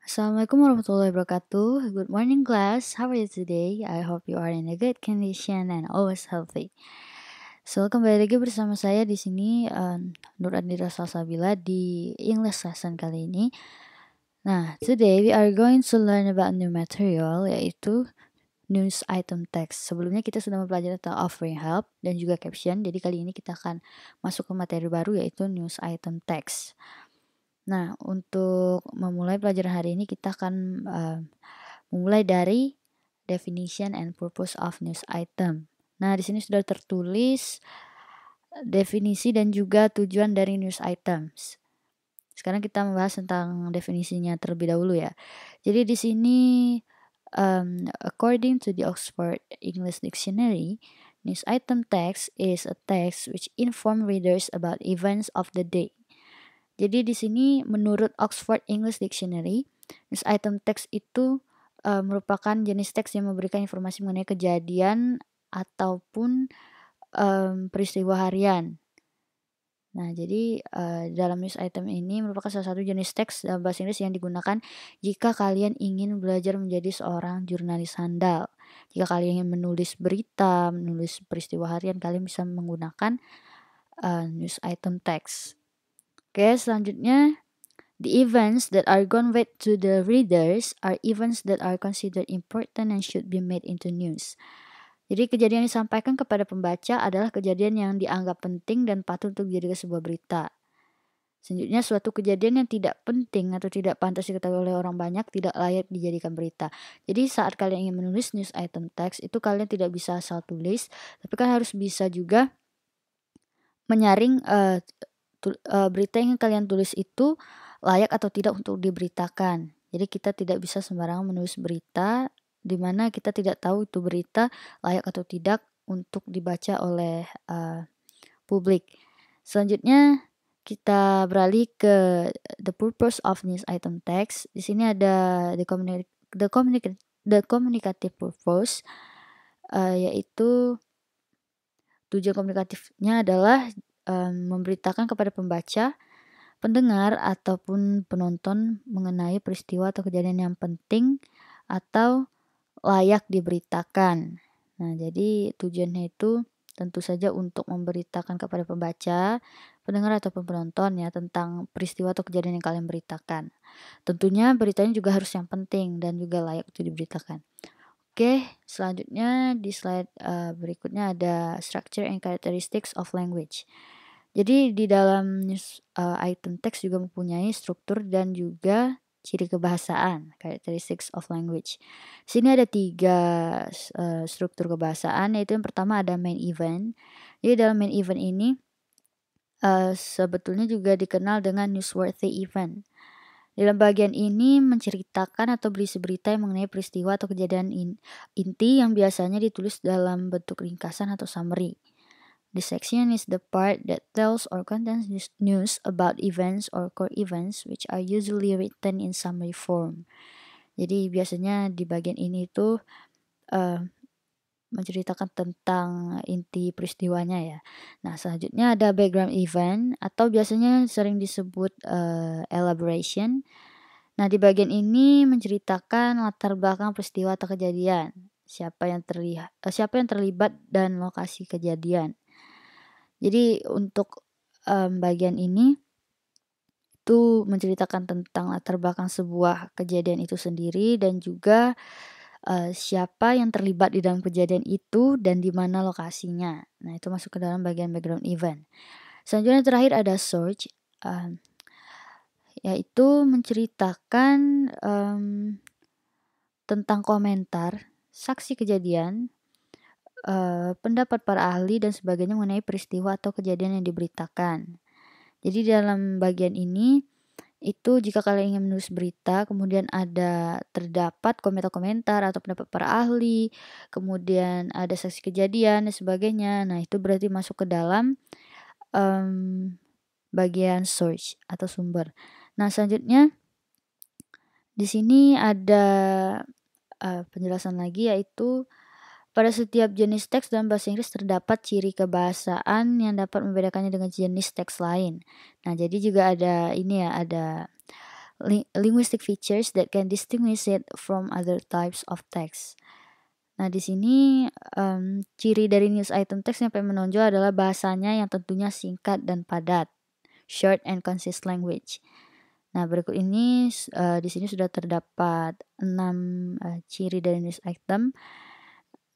Assalamualaikum warahmatullahi wabarakatuh. Good morning, class. How are you today? I hope you are in a good condition and always healthy. So, kembali lagi bersama saya di sini, Nur Andira Salsabila di English lesson kali ini. Nah, today we are going to learn about new material, yaitu news item text. Sebelumnya kita sudah mempelajari tentang offering help dan juga caption. Jadi kali ini kita akan masuk ke materi baru, yaitu news item text. Nah, untuk memulai pelajaran hari ini kita akan memulai dari definition and purpose of news item. Nah, di sini sudah tertulis definisi dan juga tujuan dari news items. Sekarang kita membahas tentang definisinya terlebih dahulu ya. Jadi di sini according to the Oxford English Dictionary, news item text is a text which inform readers about events of the day. Jadi di sini menurut Oxford English Dictionary, news item text itu merupakan jenis teks yang memberikan informasi mengenai kejadian ataupun peristiwa harian. Nah, jadi dalam news item ini merupakan salah satu jenis teks dalam bahasa Inggris yang digunakan jika kalian ingin belajar menjadi seorang jurnalis handal. Jika kalian ingin menulis berita, menulis peristiwa harian, kalian bisa menggunakan news item text. Oke, selanjutnya, the events that are conveyed to the readers are events that are considered important and should be made into news. Jadi kejadian yang disampaikan kepada pembaca adalah kejadian yang dianggap penting dan patut untuk dijadikan sebuah berita. Selanjutnya, suatu kejadian yang tidak penting atau tidak pantas diketahui oleh orang banyak tidak layak dijadikan berita. Jadi saat kalian ingin menulis news item text, itu kalian tidak bisa asal tulis, tapi kan harus bisa juga menyaring berita yang kalian tulis itu layak atau tidak untuk diberitakan. Jadi kita tidak bisa sembarangan menulis berita di mana kita tidak tahu itu berita layak atau tidak untuk dibaca oleh publik. Selanjutnya kita beralih ke the purpose of news item text. Di sini ada the communicative purpose, yaitu tujuan komunikatifnya adalah memberitakan kepada pembaca, pendengar, ataupun penonton mengenai peristiwa atau kejadian yang penting atau layak diberitakan. Nah, jadi tujuannya itu tentu saja untuk memberitakan kepada pembaca, pendengar, ataupun penonton ya tentang peristiwa atau kejadian yang kalian beritakan. Tentunya beritanya juga harus yang penting dan juga layak untuk diberitakan. Oke, selanjutnya di slide berikutnya ada structure and characteristics of language. Jadi di dalam news item text juga mempunyai struktur dan juga ciri kebahasaan, characteristics of language. Sini ada 3 struktur kebahasaan, yaitu yang pertama ada main event. Jadi dalam main event ini sebetulnya juga dikenal dengan newsworthy event. Dalam bagian ini menceritakan atau berisi berita yang mengenai peristiwa atau kejadian inti yang biasanya ditulis dalam bentuk ringkasan atau summary. The section is the part that tells or contains news about events or core events which are usually written in summary form. Jadi biasanya di bagian ini tuh menceritakan tentang inti peristiwanya ya. Nah, selanjutnya ada background event atau biasanya sering disebut elaboration. Nah, di bagian ini menceritakan latar belakang peristiwa atau kejadian, siapa yang terlibat dan lokasi kejadian. Jadi untuk bagian ini itu menceritakan tentang latar belakang sebuah kejadian itu sendiri dan juga siapa yang terlibat di dalam kejadian itu dan di mana lokasinya. Nah, itu masuk ke dalam bagian background event. Selanjutnya terakhir ada search, yaitu menceritakan tentang komentar, saksi kejadian, pendapat para ahli dan sebagainya mengenai peristiwa atau kejadian yang diberitakan. Jadi dalam bagian ini itu jika kalian ingin menulis berita, kemudian terdapat komentar-komentar atau pendapat para ahli, kemudian ada saksi kejadian dan sebagainya. Nah, itu berarti masuk ke dalam bagian source atau sumber. Nah, selanjutnya di sini ada penjelasan lagi, yaitu pada setiap jenis teks dalam bahasa Inggris terdapat ciri kebahasaan yang dapat membedakannya dengan jenis teks lain. Nah, jadi juga ada ini ya, ada linguistic features that can distinguish it from other types of text. Nah, di sini ciri dari news item text yang paling menonjol adalah bahasanya yang tentunya singkat dan padat, short and concise language. Nah, berikut ini di sini sudah terdapat 6 ciri dari news item,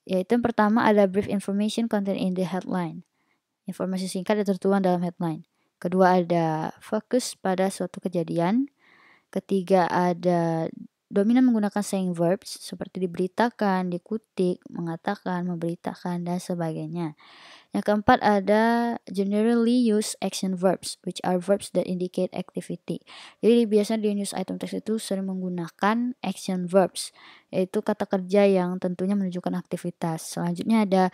yaitu yang pertama ada brief information contained in the headline. Informasi singkat yang tertuang dalam headline. Kedua ada fokus pada suatu kejadian. Ketiga ada dominan menggunakan saying verbs seperti diberitakan, dikutip, mengatakan, memberitakan, dan sebagainya. Yang keempat ada generally used action verbs, which are verbs that indicate activity. Jadi biasanya di news item text itu sering menggunakan action verbs, yaitu kata kerja yang tentunya menunjukkan aktivitas. Selanjutnya ada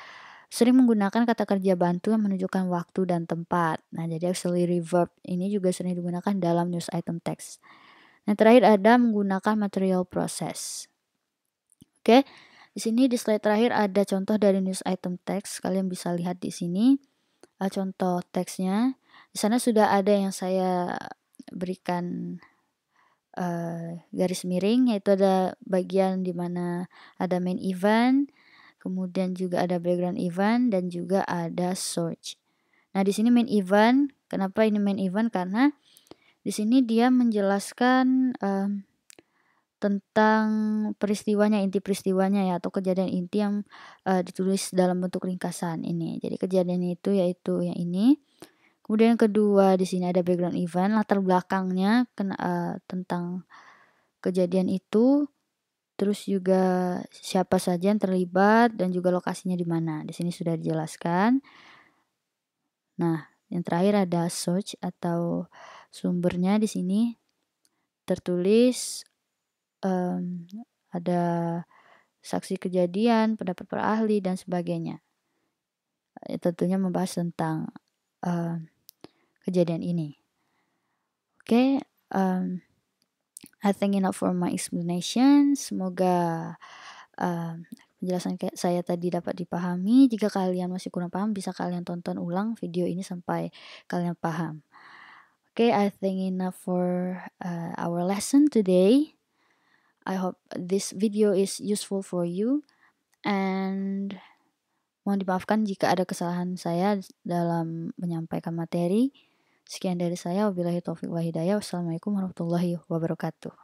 sering menggunakan kata kerja bantu yang menunjukkan waktu dan tempat. Nah, jadi auxiliary verb ini juga sering digunakan dalam news item text. Yang terakhir ada menggunakan material process. Oke, di sini di slide terakhir ada contoh dari news item text. Kalian bisa lihat di sini contoh teksnya. Di sana sudah ada yang saya berikan garis miring, yaitu ada bagian di mana ada main event, kemudian juga ada background event, dan juga ada search. Nah, di sini main event, kenapa ini main event? Karena di sini dia menjelaskan tentang peristiwanya, inti peristiwanya ya, atau kejadian inti yang ditulis dalam bentuk ringkasan ini. Jadi kejadian itu yaitu yang ini. Kemudian yang kedua di sini ada background event, latar belakangnya tentang kejadian itu. Terus juga siapa saja yang terlibat dan juga lokasinya di mana. Di sini sudah dijelaskan. Nah, yang terakhir ada source atau sumbernya di sini tertulis ada saksi kejadian, pendapat para ahli dan sebagainya. Tentunya membahas tentang kejadian ini. Oke, I think enough for my explanation. Semoga penjelasan saya tadi dapat dipahami. Jika kalian masih kurang paham, bisa kalian tonton ulang video ini sampai kalian paham. Okay, I think enough for our lesson today. I hope this video is useful for you. And mohon dimaafkan jika ada kesalahan saya dalam menyampaikan materi. Sekian dari saya. Wabillahi taufiq wal hidayah. Wassalamualaikum warahmatullahi wabarakatuh.